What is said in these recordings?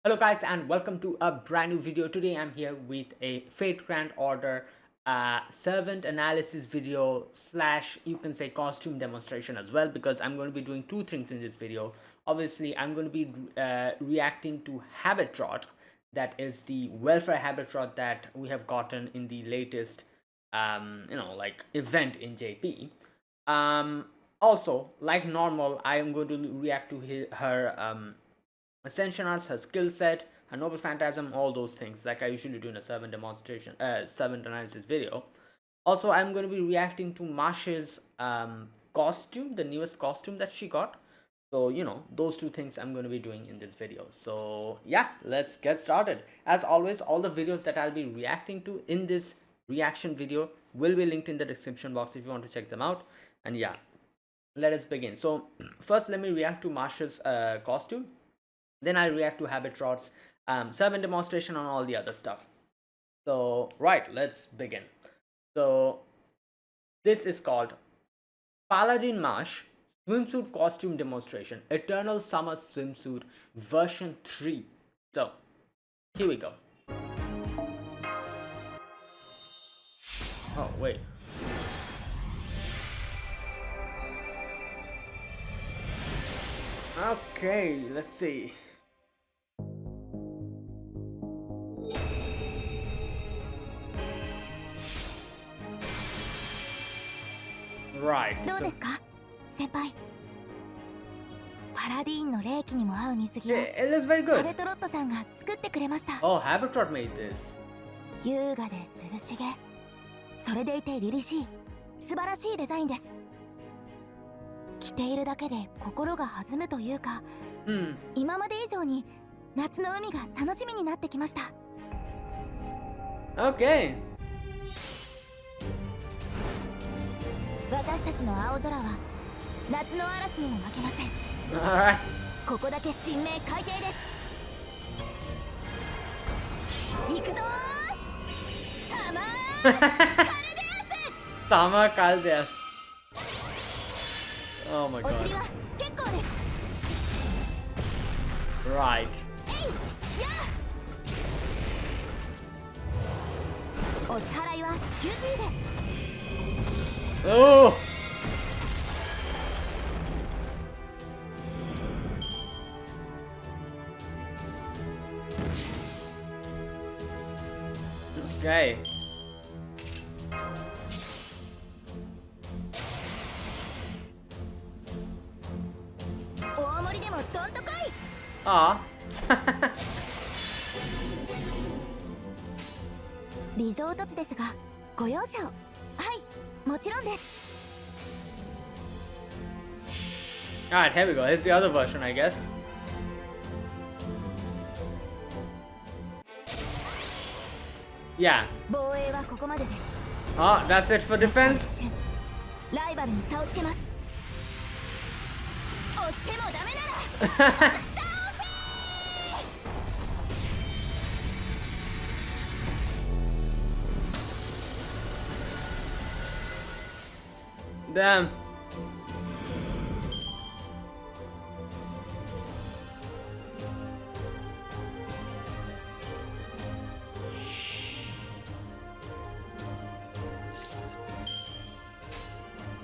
Hello guys and welcome to a brand new video. Today I'm here with a Fate Grand Order servant analysis video slash you can say costume demonstration as well, because I'm going to be doing two things in this video. Obviously I'm going to be reacting to Habetrot, that is the welfare Habetrot that we have gotten in the latest event in JP. Also, like normal, I am going to react to her Ascension arts, her skill set, her noble phantasm, all those things like I usually do in a servant demonstration, servant analysis video. Also, I'm going to be reacting to Mashu's costume, the newest costume that she got. So, those two things I'm going to be doing in this video. So, yeah, let's get started. As always, all the videos that I'll be reacting to in this reaction video will be linked in the description box if you want to check them out. And yeah, let us begin. So, first, let me react to Mashu's costume. Then I'll react to Habetrot's servant demonstration and all the other stuff. So, right, let's begin. So, this is called Paladin Mash Swimsuit Costume Demonstration Eternal Summer Swimsuit version 3. So, here we go. Oh, wait. Okay, let's see. Right. どうですか、先輩。パラディーンの霊気にも合う水着を It looks very ハ good. ベトロットさんが作ってくれました。 Oh, Habetrot made this. 優雅で涼しげ、それでいて凛々しい、素晴らしいデザインです。着ているだけで心が弾むというか、今まで以上に夏の海が楽しみになってきました。 Okay. 私たちの青空は夏の嵐にも負けません。 Alright. ここだけ神明海底です。行くぞー、サマーカルデアス。 Summer Caldeas. Oh my お釣 god. りは結構です。 Right. えいやー、お支払いは QP で。 Oh. Okay. 大盛りでもどんとこい。 Ah. リゾート地ですがご容赦を。はい、もちろんです。 Alright, here we go. Here's the other version, I guess. Yeah. 防衛はここまでです。 Oh, that's it for defense. 一瞬ライバルに差をつけます。押してもダメなら押し倒せ。 Damn.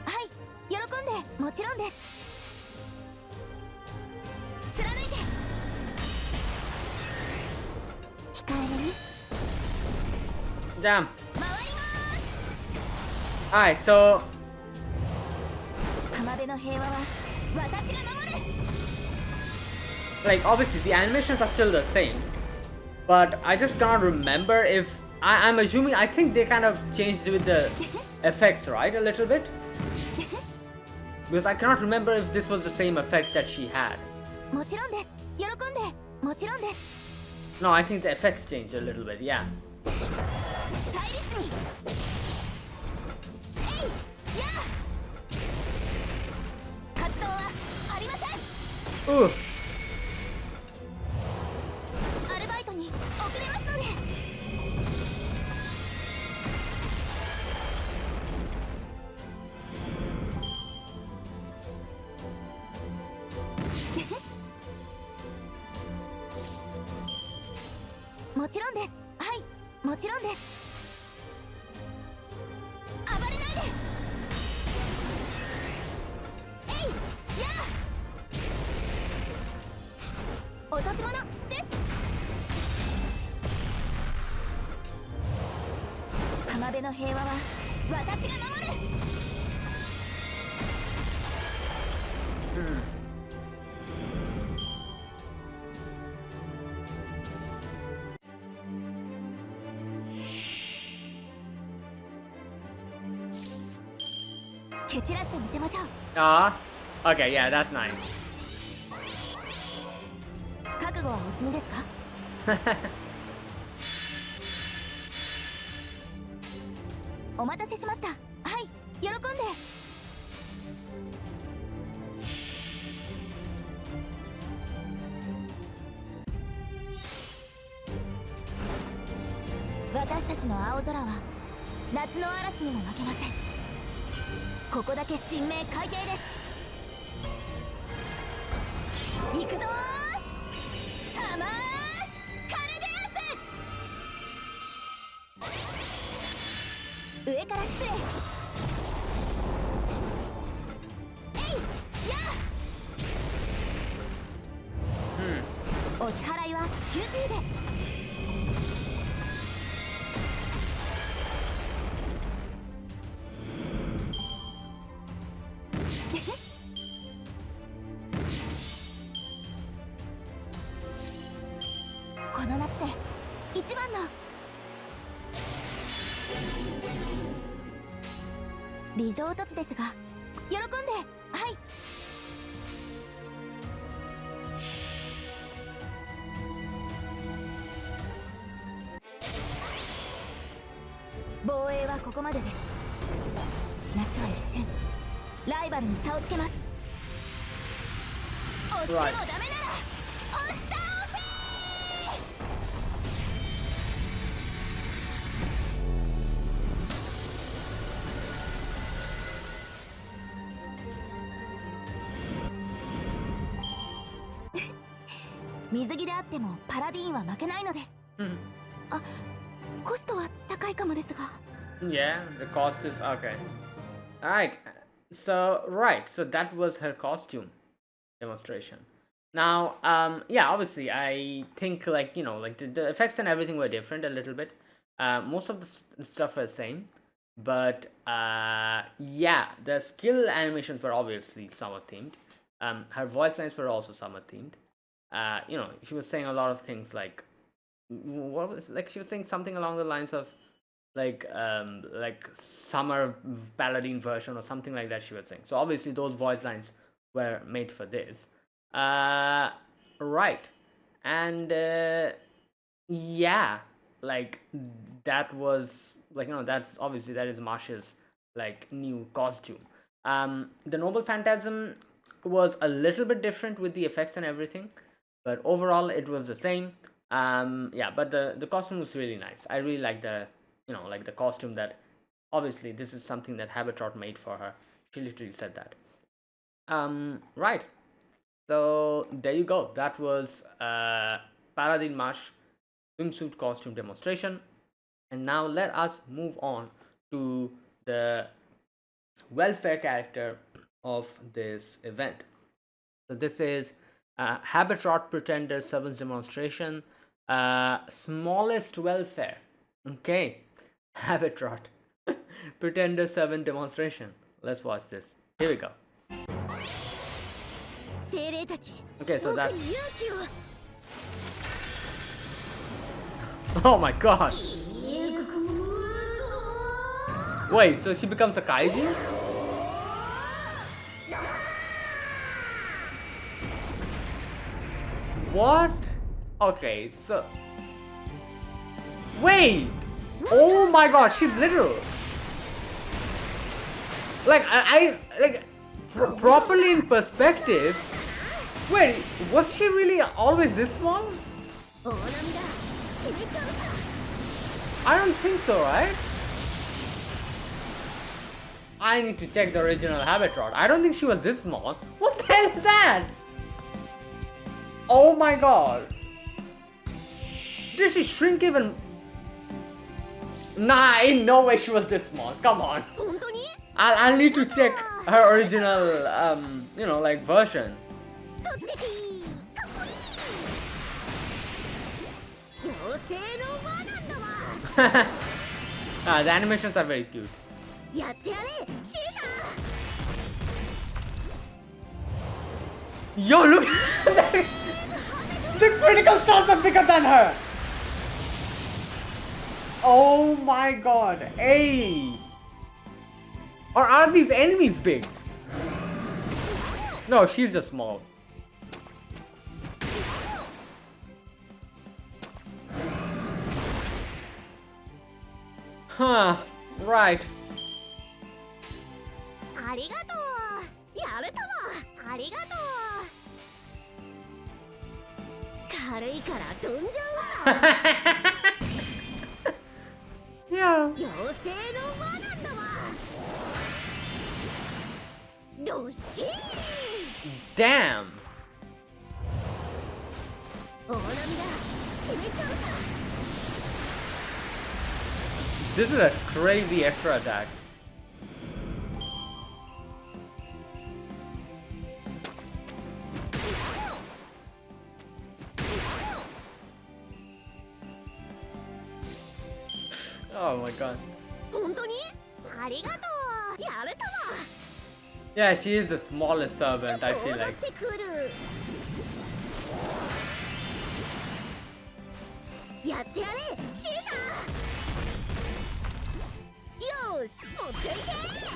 はい、喜んでもちろんです。貫いて。控えめに Damn. 回ります。 Alright, so 浜辺の平和は私が守る。 like obviously the animations are still the same, but I just cannot remember if I'm assuming I think they kind of changed with the effects, right, a little bit, because I cannot remember if this was the same effect that she had. もちろんです。喜んでもちろんです。 No, I think the effects changed a little bit. Yeah. スタイリッシュに。えいやー、活動はありません。 Ooh. アルバイトに遅れますので。ちろんです。はい、もちろんです。暴れないで。えいやあ、落とし物です。浜辺の平和は私が守る。蹴散らしてみせましょう。Okay, yeah, that's nice. 覚悟はお済みですか？お待たせしました。はい、喜んで。私たちの青空は夏の嵐にも負けません。ここだけ神明海底です。行くぞー、サマーカルデアス。上から失礼。えいやあ、お支払いは QP で。この夏で一番のリゾート地ですが、喜んで。はい、防衛はここまでです。夏は一瞬ライバルに差をつけます。押してもダメなら押し倒せ。水着であってもパラディーンは負けないのです。あ、コストは高いかもですが。Yeah, the cost is okay. Alright, so that was her costume demonstration. Now, yeah, obviously, I think like the effects and everything were different a little bit. Most of the stuff was same, but yeah, the skill animations were obviously summer themed. Her voice lines were also summer themed. She was saying a lot of things like she was saying something along the lines of like summer Paladin version or something like that she was saying. So obviously those voice lines were made for this. Right. And yeah, like that was that's obviously that is Mashu's like new costume. The Noble Phantasm was a little bit different with the effects and everything, but overall it was the same. Yeah, but the costume was really nice. I really like the the costume that obviously this is something that Habetrot made for her. She literally said that. Right. So there you go. That was Paladin Mash swimsuit costume demonstration. And now let us move on to the welfare character of this event. So this is Habetrot Pretender Servants demonstration. Smallest welfare. Okay. Habetrot Pretender Servant demonstration. Let's watch this. Here we go. Okay, so that's... Oh my god! Wait, so she becomes a kaiju? What? Okay, so... Wait! Oh my god, she's literal! Like, I like, properly in perspective... Wait, was she really always this small? I don't think so, right? I need to check the original Habetrot. I don't think she was this small. What the hell is that? Oh my god. Did she shrink even? Nah, in no way she was this small. Come on. I'll need to check her original, you know, like version. The animations are very cute. Yo, look! The critical stars are bigger than her! Oh my god, hey! Or are these enemies big? No, she's just small. Huh, right. Yeah. Damn. This is a crazy extra attack. Oh my god. Yeah, she is the smallest servant, I feel like.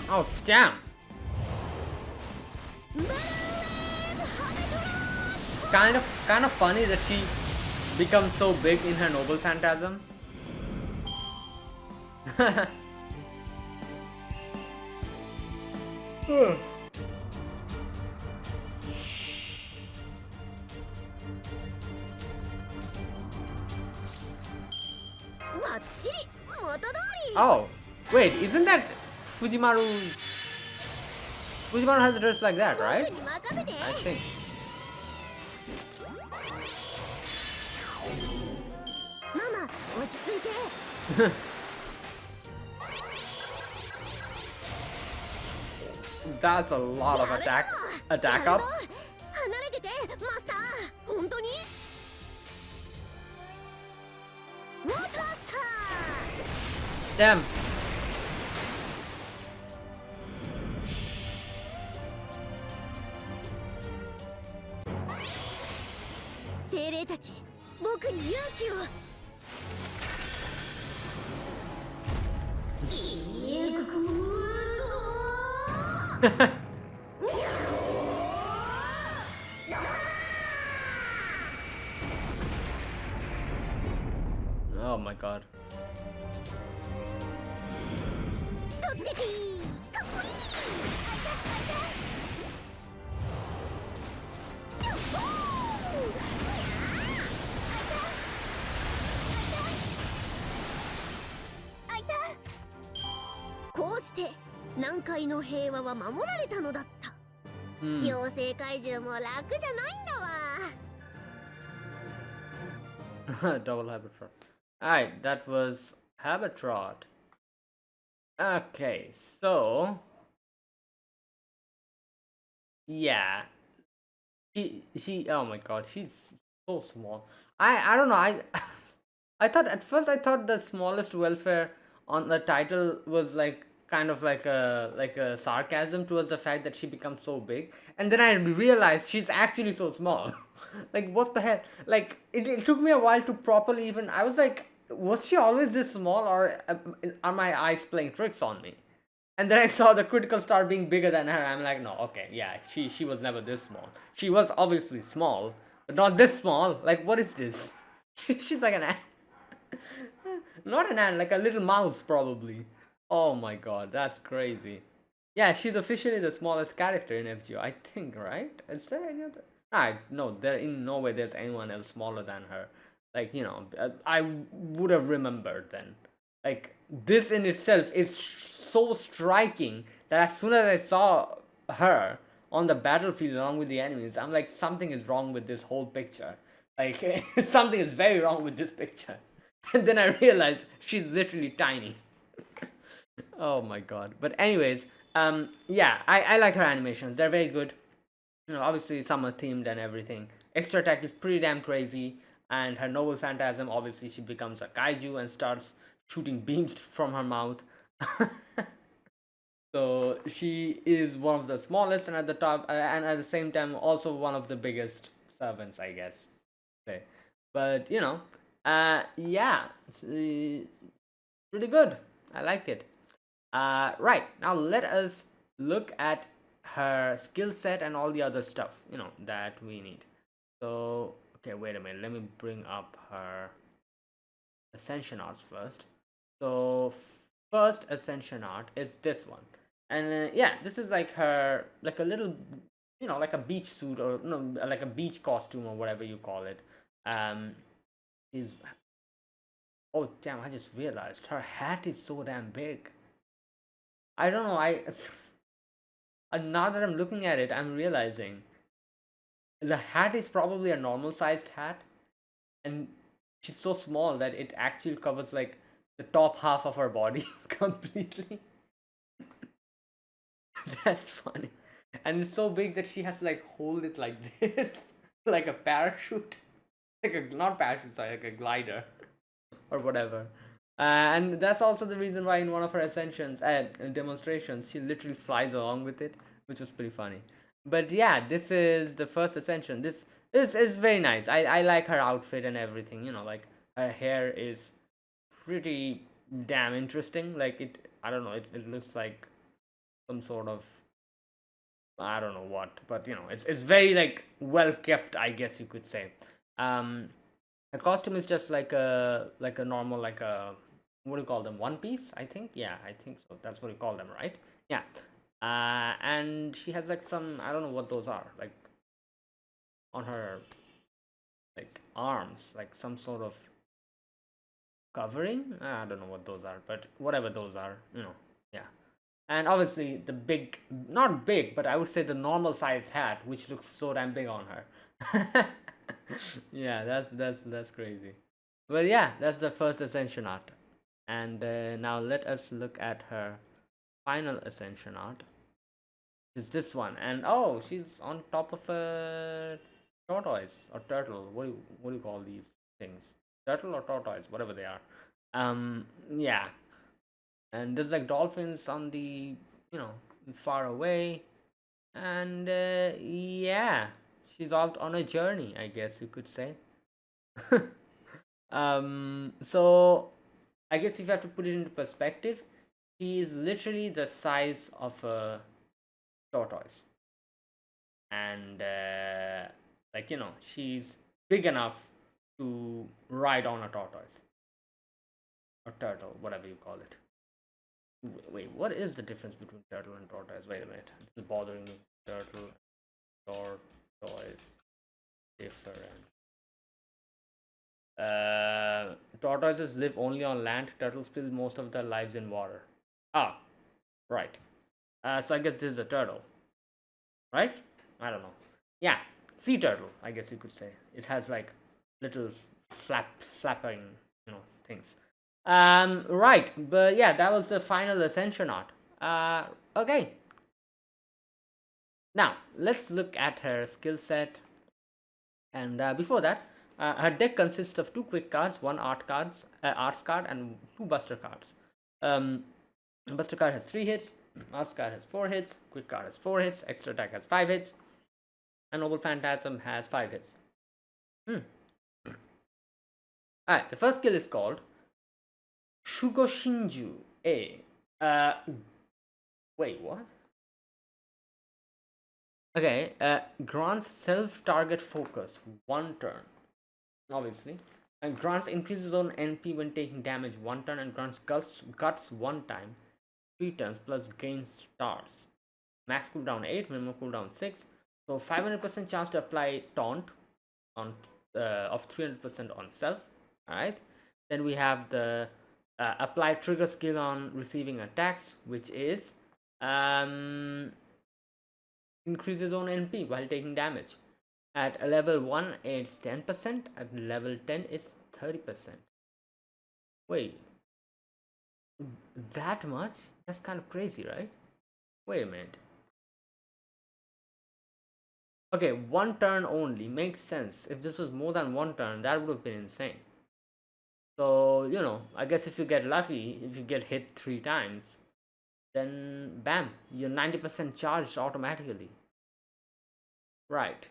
Oh damn! Kind of funny that she becomes so big in her noble phantasm. Oh, wait, isn't that Fujimaru's? Fujimaru has a dress like that, right? I think. That's a lot of attack up. Damn. Oh my god. Double Habetrot. Alright, that was Habetrot. Okay, so yeah, she oh my god, she's so small. I don't know. I thought at first I thought the smallest welfare on the title was like kind of like a sarcasm towards the fact that she becomes so big, and then I realized she's actually so small. Like what the hell? Like it took me a while to properly even. I was like, was she always this small, or are my eyes playing tricks on me? And then I saw the critical star being bigger than her. I'm like, no, okay, yeah, she was never this small. She was obviously small, but not this small. Like, what is this? She's like an ant. Not an ant, like a little mouse, probably. Oh my god, that's crazy. Yeah, she's officially the smallest character in FGO, I think, right? Is there any other? No, there in no way there's anyone else smaller than her. Like, you know, I would have remembered then. Like, this in itself is so striking that as soon as I saw her on the battlefield along with the enemies, I'm like, something is wrong with this whole picture. Like something is very wrong with this picture. And then I realized she's literally tiny. Oh my god. But anyways, yeah, I like her animations. They're very good. Obviously summer themed and everything. Extra attack is pretty damn crazy, and her noble phantasm, obviously she becomes a kaiju and starts shooting beams from her mouth. So she is one of the smallest and at the top, and at the same time also one of the biggest servants, I guess. Say, but yeah, pretty good. I like it. Right, now let us look at her skill set and all the other stuff, that we need. So, okay, wait a minute. Let me bring up her Ascension arts first. So, first Ascension art is this one. And yeah, this is like her, like a little, like a beach suit or, no, like a beach costume or whatever you call it. Is Oh, damn, I just realized her hat is so damn big. I don't know, now that I'm looking at it, I'm realizing the hat is probably a normal sized hat, and she's so small that it actually covers like the top half of her body completely. That's funny. And it's so big that she has to like hold it like this, like a parachute, like a not parachute, sorry, like a glider or whatever. And that's also the reason why in one of her ascensions demonstrations she literally flies along with it, which was pretty funny. But yeah, this is the first ascension. This is very nice. I like her outfit and everything. Like her hair is pretty damn interesting. Like I don't know, it looks like some sort of, I don't know what, but it's very like well kept, I guess you could say. Um, the costume is just like a normal, like a, what do you call them? One piece, I think. Yeah, I think so. That's what you call them, right? Yeah. And she has like some, I don't know what those are, like on her like arms, like some sort of covering. I don't know what those are, but whatever those are, yeah. And obviously the big, not big, but I would say the normal sized hat, which looks so damn big on her. Yeah, that's crazy. But yeah, that's the first Ascension art. And now let us look at her final Ascension art. Is this one? And oh, she's on top of a tortoise or turtle. What do you call these things? Turtle or tortoise, whatever they are. Yeah. And there's like dolphins on the, you know far away. And yeah, she's out on a journey, I guess you could say. So I guess if you have to put it into perspective, she is literally the size of a tortoise. And like, she's big enough to ride on a tortoise or turtle, whatever you call it. Wait, what is the difference between turtle and tortoise? Wait a minute, this is bothering me. Turtle, tortoise, different. Tortoises live only on land. Turtles spend most of their lives in water. Ah, right. So I guess this is a turtle, right? I don't know. Yeah, sea turtle, I guess you could say. It has like little flapping, things. Right. But yeah, that was the final Ascension art. Okay. Now let's look at her skill set. And before that, her deck consists of 2 quick cards, 1 arts card, and 2 buster cards. Buster card has 3 hits, arts card has 4 hits, quick card has 4 hits, extra attack has 5 hits, and Noble Phantasm has 5 hits. Alright, the first skill is called Shugoshinju A. Wait, what? Okay, grants self-target focus 1 turn, obviously. And grants increases on NP when taking damage 1 turn, and grants guts 1 time, 3 turns, plus gains stars. Max cooldown 8, minimum cooldown 6. So 500% chance to apply taunt on of 300% on self. Alright. Then we have the apply trigger skill on receiving attacks, which is increases on NP while taking damage. At level 1 it's 10%, at level 10 it's 30%. Wait, that much? That's kind of crazy, right? Wait a minute. Okay, one turn only makes sense. If this was more than one turn, that would have been insane. So, you know, I guess if you get lucky, if you get hit 3 times, then bam, you're 90% charged automatically. Right.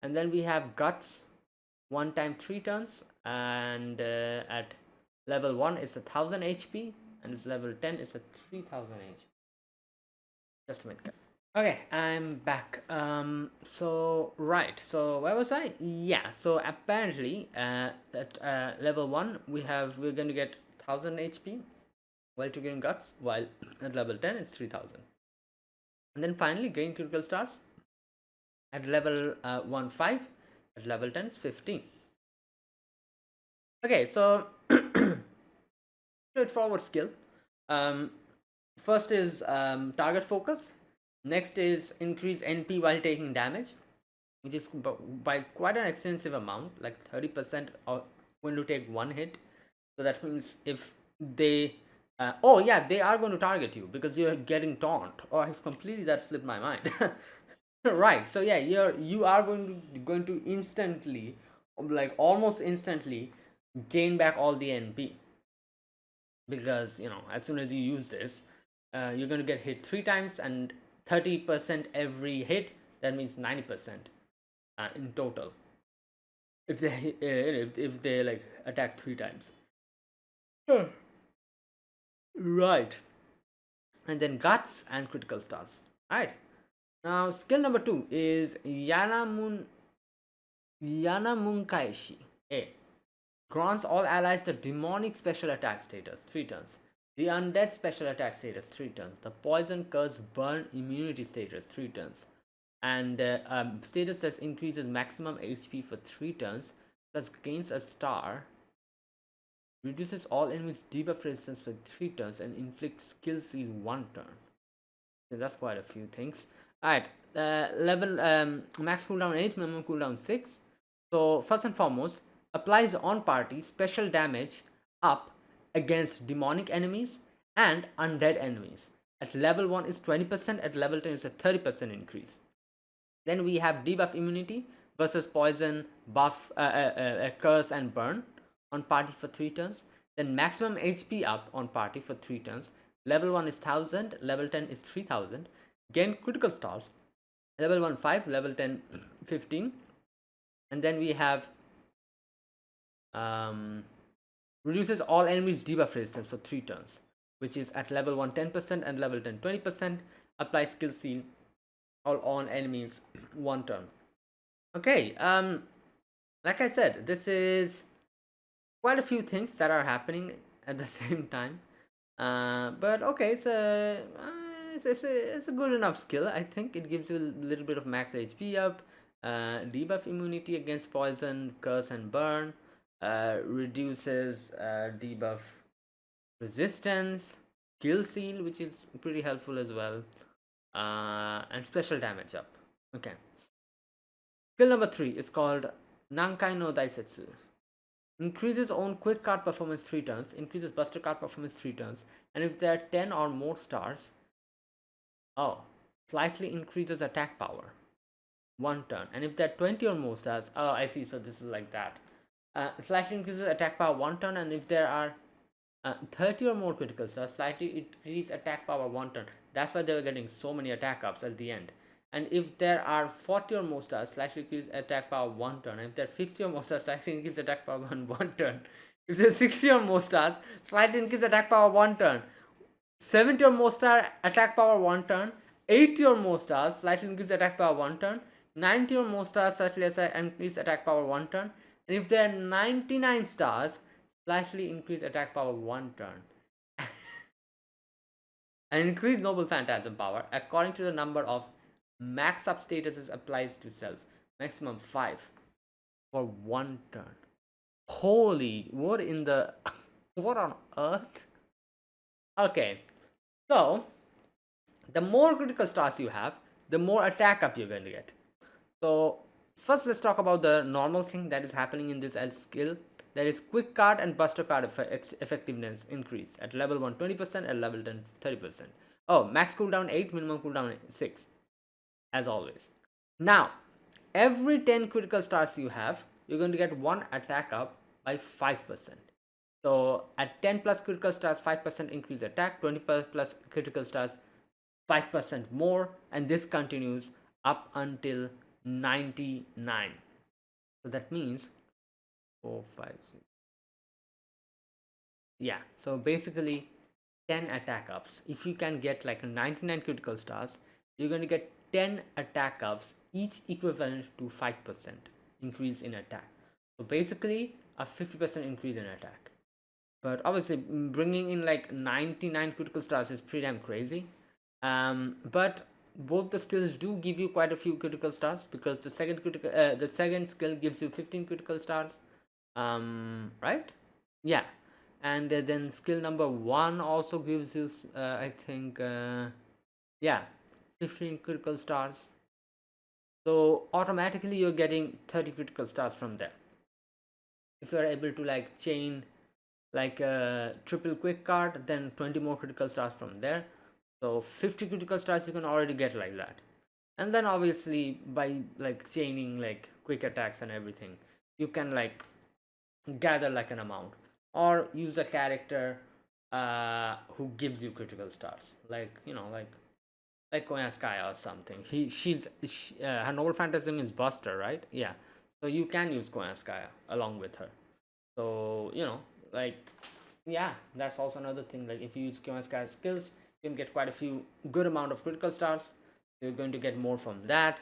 And then we have Guts, 1 time 3 turns, and at level 1 it's 1000 HP, and it's level 10 it's 3000 HP. Just a minute. Okay, I'm back. So right, so where was I? Yeah, so apparently at level 1 we're going to get 1000 HP while triggering Guts, while at level 10 it's 3000. And then finally gain critical stars at level 1 5, at level 10 it's 15. Okay, so straightforward skill. First is target focus. Next is increase NP while taking damage, which is by quite an extensive amount, like 30% when you take one hit. So that means if they oh yeah, they are going to target you because you're getting taunt. Oh, I've completely that slipped my mind. Right, so yeah, you are going to instantly, like almost instantly, gain back all the NP, because you know as soon as you use this, you're going to get hit 3 times and 30% every hit. That means 90% in total if they if they like attack 3 times. Right. And then guts and critical stars. Right. Now skill number 2 is Yanamunkaishi. A. Grants all allies the demonic special attack status 3 turns. The undead special attack status 3 turns. The poison curse burn immunity status 3 turns. And status that increases maximum HP for 3 turns, plus gains a star, reduces all enemies debuff resistance for 3 turns, and inflicts skill seal 1 turn. So that's quite a few things. Alright, level max cooldown 8, minimum cooldown 6. So first and foremost, applies on party special damage up against demonic enemies and undead enemies. At level 1 is 20%, at level 10 is a 30% increase. Then we have debuff immunity versus poison, buff, curse and burn on party for 3 turns. Then maximum HP up on party for 3 turns. Level 1 is 1000, level 10 is 3000. Gain critical stars. Level 1 5, level 10 15. And then we have reduces all enemies debuff resistance for 3 turns, which is at level 1 10% and level 10 20%. Apply skill seal all on enemies 1 turn. Okay, like I said, this is quite a few things that are happening at the same time. But okay, it's a good enough skill. I think it gives you a little bit of max HP up, debuff immunity against poison, curse and burn, reduces debuff resistance, kill seal, which is pretty helpful as well, and special damage up. Okay. Skill number 3 is called Nankai no Daisetsu. Increases own quick card performance 3 turns, increases buster card performance 3 turns, and if there are 10 or more stars, slightly increases attack power 1 turn. And if there are 20 or more stars, I see, so this is like that. Slightly increases attack power 1 turn, and if there are 30 or more critical stars, slightly increase attack power 1 turn. That's why they were getting so many attack ups at the end. And if there are 40 or more stars, slightly increase attack power 1 turn. And if there are 50 or more stars, slightly increase attack power 1 turn. If there are 60 or more stars, slightly increase attack power 1 turn. 70 or more star, attack power 1 turn. 80 or more stars, slightly increase attack power 1 turn. 90 or more stars, slightly increase attack power 1 turn. And if there are 99 stars, slightly increase attack power 1 turn. And increase noble phantasm power according to the number of max up statuses applies to self. Maximum 5 for 1 turn. Holy, what in the what on earth? Okay, so the more critical stars you have, the more attack up you're going to get. So first let's talk about the normal thing that is happening in this skill. That is quick card and buster card effectiveness increase at level 1 20%, at level 10 30%. Oh, max cooldown 8, minimum cooldown 6, as always. Now, every 10 critical stars you have, you're going to get one attack up by 5%. So at 10 plus critical stars, 5% increase attack, 20 plus critical stars, 5% more, and this continues up until 99. So that means 4, 5, 6. Yeah, so basically 10 attack ups. If you can get like 99 critical stars, you're going to get 10 attack ups, each equivalent to 5% increase in attack. So basically a 50% increase in attack. But obviously bringing in like 99 critical stars is pretty damn crazy. But both the skills do give you quite a few critical stars, because the second skill gives you 15 critical stars, right? Yeah. And then skill number 1 also gives you I think yeah, 15 critical stars. So automatically you're getting 30 critical stars from there if you're able to like chain like a triple quick card, then 20 more critical stars from there. So 50 critical stars you can already get like that. And then obviously by like chaining like quick attacks and everything, you can like gather like an amount, or use a character who gives you critical stars, like like Koyanskaya or something. Her noble phantasm is Buster, right? Yeah. So you can use Koyanskaya along with her. So like, yeah, that's also another thing. Like if you use Koyanskaya's skills, you can get quite a few good amount of critical stars. You're going to get more from that.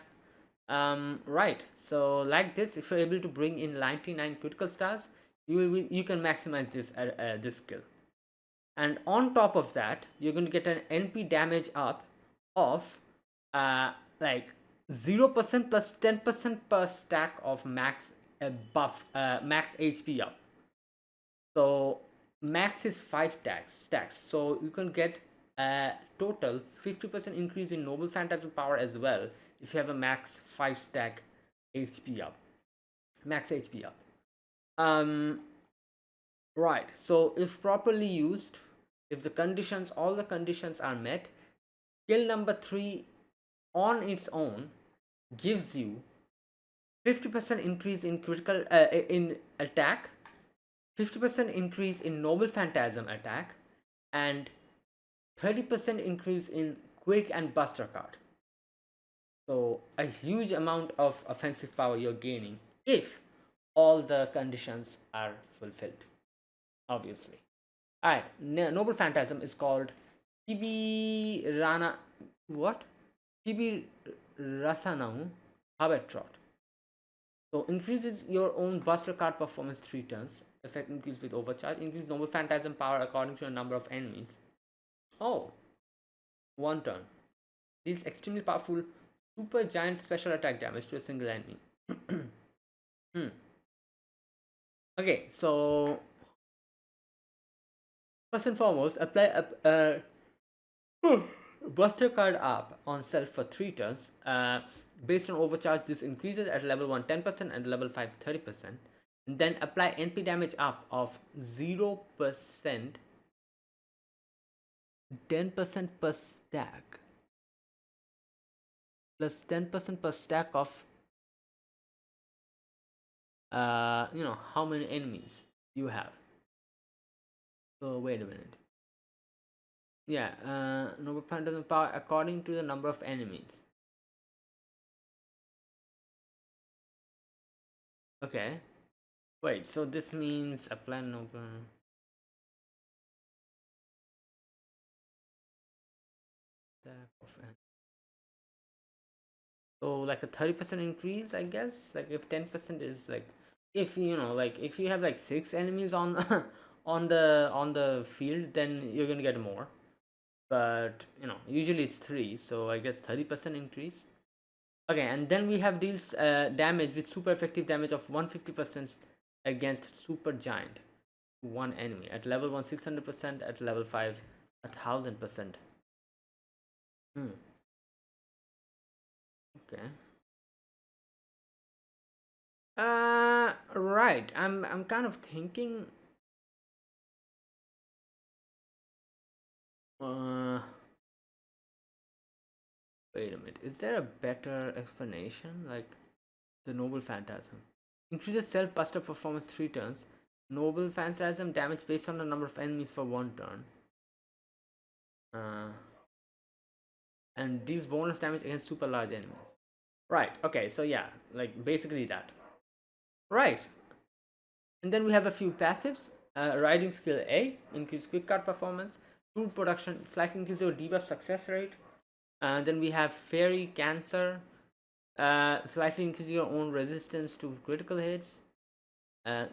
Right. So like this, if you're able to bring in 99 critical stars, you can maximize this skill. And on top of that, you're going to get an NP damage up of like 0% plus 10% per stack of max max HP up. So max is 5 stacks, so you can get a total 50% increase in noble phantasm power as well if you have a max 5 stack HP up, max HP up. Right, so if properly used, if all the conditions are met, skill number 3 on its own gives you 50% increase in critical in attack, 50% increase in noble phantasm attack, and 30% increase in quick and buster card. So a huge amount of offensive power you're gaining if all the conditions are fulfilled, obviously. Alright, noble phantasm is called Tibi Rana. What? Tibi Rasanau Habetrot. So increases your own buster card performance 3 turns. Effect increase with overcharge. Increase noble phantasm power according to a number of enemies. Oh, 1 turn. Deals extremely powerful super giant special attack damage to a single enemy. Okay, so first and foremost, apply a buster card up on self for 3 turns. Based on overcharge, this increases at level 1 10% and level 5 30%. And then apply NP damage up of 0%, 10% per stack, plus 10% per stack of how many enemies you have. So wait a minute. Yeah, noble phantasm power according to the number of enemies. Okay. Wait, so this means apply noble. So like a 30% increase, I guess. Like if 10% is like, if like if you have like 6 enemies on on the field, then you're gonna get more. But usually it's 3, so I guess 30% increase. Okay, and then we have deals damage with super effective damage of 150% against super giant, one enemy at level 1 600%, at level 5 1000%. Okay. Right. I'm kind of thinking. Uh, Wait a minute. Is there a better explanation? Like the Noble Phantasm increases self buster performance 3 turns. Noble Phantasm damage based on the number of enemies for 1 turn. Uh, and deals bonus damage against super large enemies. Right. Okay. So yeah, like basically that. Right. And then we have a few passives. Riding skill A, increase quick card performance. Tool production, slightly increase your debuff success rate. Then we have Fairy Cancer, slightly increase your own resistance to critical hits.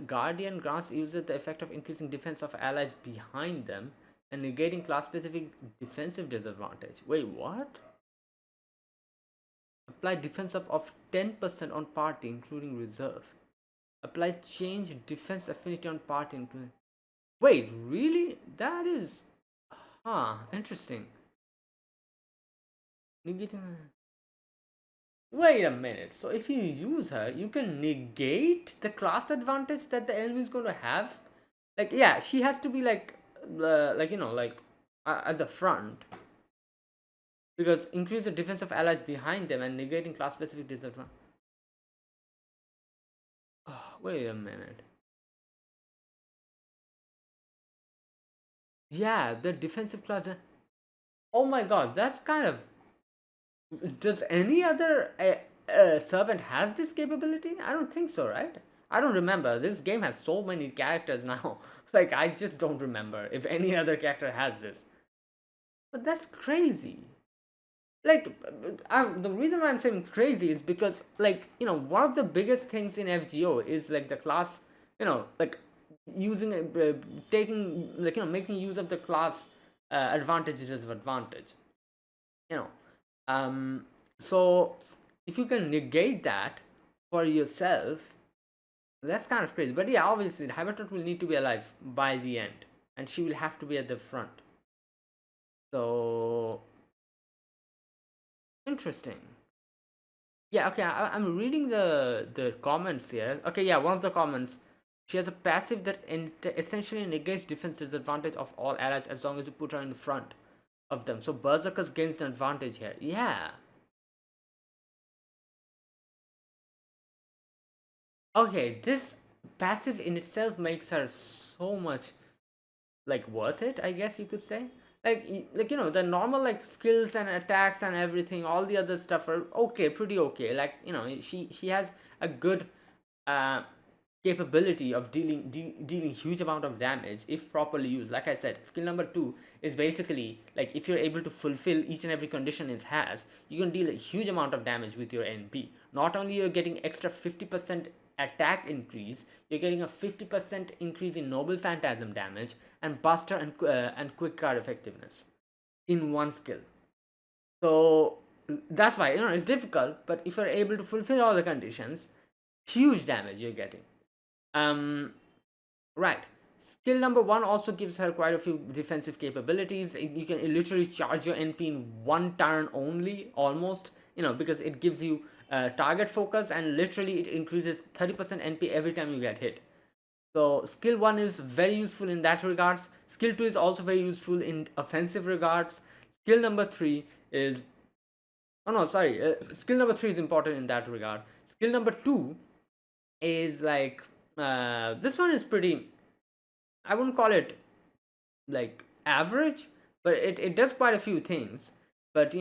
Guardian grants user the effect of increasing defense of allies behind them and negating class specific defensive disadvantage. Wait, what? Apply defense up of 10% on party, including reserve. Apply change defense affinity on party, including. Wait, really? That is. Interesting. Negating. Wait a minute. So if you use her, you can negate the class advantage that the enemy is going to have. Like, yeah, she has to be like at the front, because increase the defense of allies behind them and negating class specific disadvantage. Oh, wait a minute. Yeah, the defensive class. Oh my god, that's kind of. Does any other servant has this capability? I don't think so, right? I don't remember. This game has so many characters now. Like, I just don't remember if any other character has this. But that's crazy. Like, the reason why I'm saying crazy is because, like, one of the biggest things in FGO is like the class, like using taking, like, making use of the class advantage disadvantage. You know, so if you can negate that for yourself, that's kind of crazy. But yeah, obviously the Habetrot will need to be alive by the end, and she will have to be at the front. So interesting. Yeah, okay, I'm reading the comments here. Okay, yeah, one of the comments. She has a passive that essentially negates defense disadvantage of all allies as long as you put her in front of them. So Berserkers gains an advantage here. Yeah. Okay, this passive in itself makes her so much like worth it, I guess you could say. Like the normal like skills and attacks and everything, all the other stuff are okay, pretty okay. Like she has a good uh capability of dealing huge amount of damage if properly used. Like I said, skill number 2 is basically like if you're able to fulfill each and every condition it has, you can deal a huge amount of damage with your NP. Not only you're getting extra 50% attack increase, you're getting a 50% increase in noble phantasm damage and buster and quick card effectiveness in one skill. So that's why it's difficult, but if you're able to fulfill all the conditions, huge damage you're getting. Right. Skill number 1 also gives her quite a few defensive capabilities. You can literally charge your NP in 1 turn only, almost, because it gives you target focus, and literally it increases 30% NP every time you get hit. So skill 1 is very useful in that regards. Skill 2 is also very useful in offensive regards. Skill number 3 is skill number 3 is important in that regard. Skill number 2 is like this one is pretty, I wouldn't call it like average, but it does quite a few things. But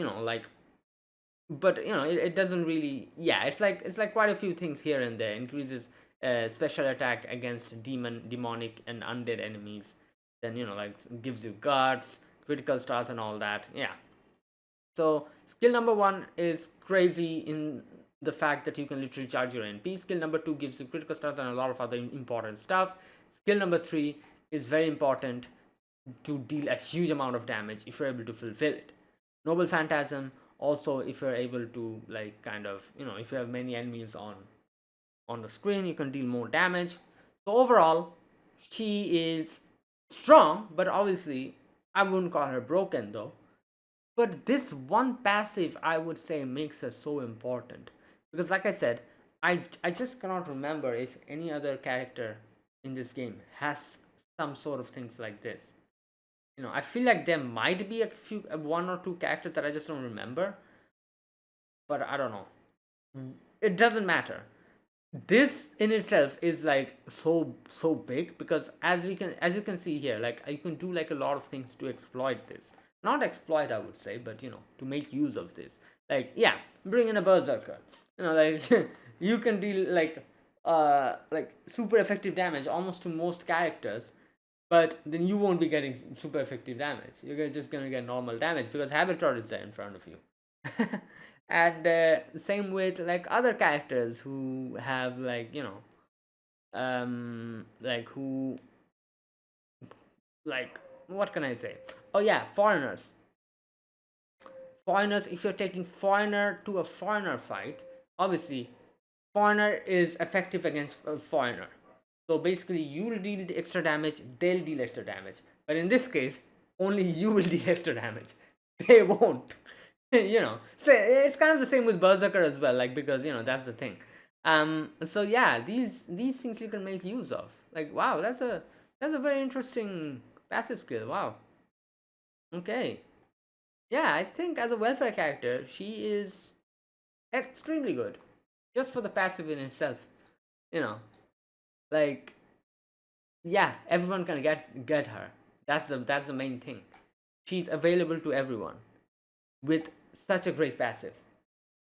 it doesn't really, yeah, it's like quite a few things here and there. Increases special attack against demonic and undead enemies. Then like gives you guards, critical stars and all that. Yeah. So skill number 1 is crazy in the fact that you can literally charge your NP. Skill number 2 gives you critical stars and a lot of other important stuff. Skill number 3 is very important to deal a huge amount of damage if you're able to fulfill it. Noble Phantasm also, if you're able to like kind of if you have many enemies on the screen, you can deal more damage. So overall, she is strong, but obviously I wouldn't call her broken though. But this one passive, I would say, makes her so important because, like I said, I just cannot remember if any other character in this game has some sort of things like this. You know, I feel like there might be a few, one or two characters that I just don't remember, but I don't know. It doesn't matter. This in itself is like so big, because as you can see here, like you can do like a lot of things to exploit this. Not exploit, I would say, but you know, to make use of this. Like, yeah, bring in a berserker. You know, like you can deal like super effective damage almost to most characters, but then you won't be getting super effective damage. You're just gonna get normal damage because Habetrot is there in front of you. And same with like other characters who have, like, you know, like who, like, what can I say? Oh yeah, foreigners. Foreigners, if you're taking foreigner to a foreigner fight, obviously foreigner is effective against a foreigner. So basically, you'll deal extra damage, they'll deal extra damage. But in this case, only you will deal extra damage. They won't. You know, so it's kind of the same with Berserker as well, like, because you know, that's the thing. So yeah, these things you can make use of. Like, wow, that's a very interesting passive skill. Wow. Okay. Yeah, I think as a welfare character, she is extremely good, just for the passive in itself. You know, like, yeah, everyone can get her. That's the main thing. She's available to everyone with such a great passive.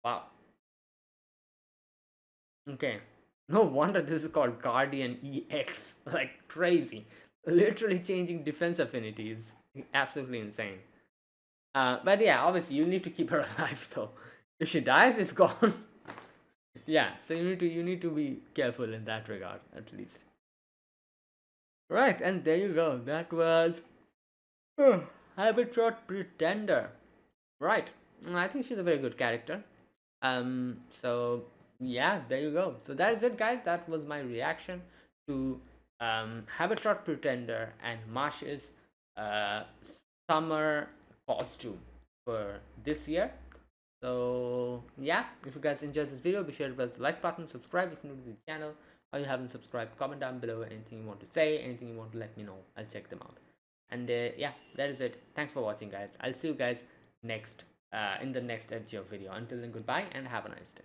Wow. Okay. No wonder this is called Guardian EX. Like, crazy. Literally changing defense affinity is absolutely insane. But yeah, obviously you need to keep her alive though. If she dies, it's gone. Yeah, so you need to be careful in that regard, at least. Right, and there you go. That was Habitrot Pretender. Right. I think she's a very good character. So yeah, there you go. So that is it, guys. That was my reaction to Habitrot Pretender and Mashu's uh, summer costume for this year. So yeah, if you guys enjoyed this video, be sure to press the like button, subscribe if you're new to the channel, or you haven't subscribed. Comment down below anything you want to say, anything you want to let me know. I'll check them out. And yeah, that is it. Thanks for watching, guys. I'll see you guys next in the next FGO video. Until then, goodbye and have a nice day.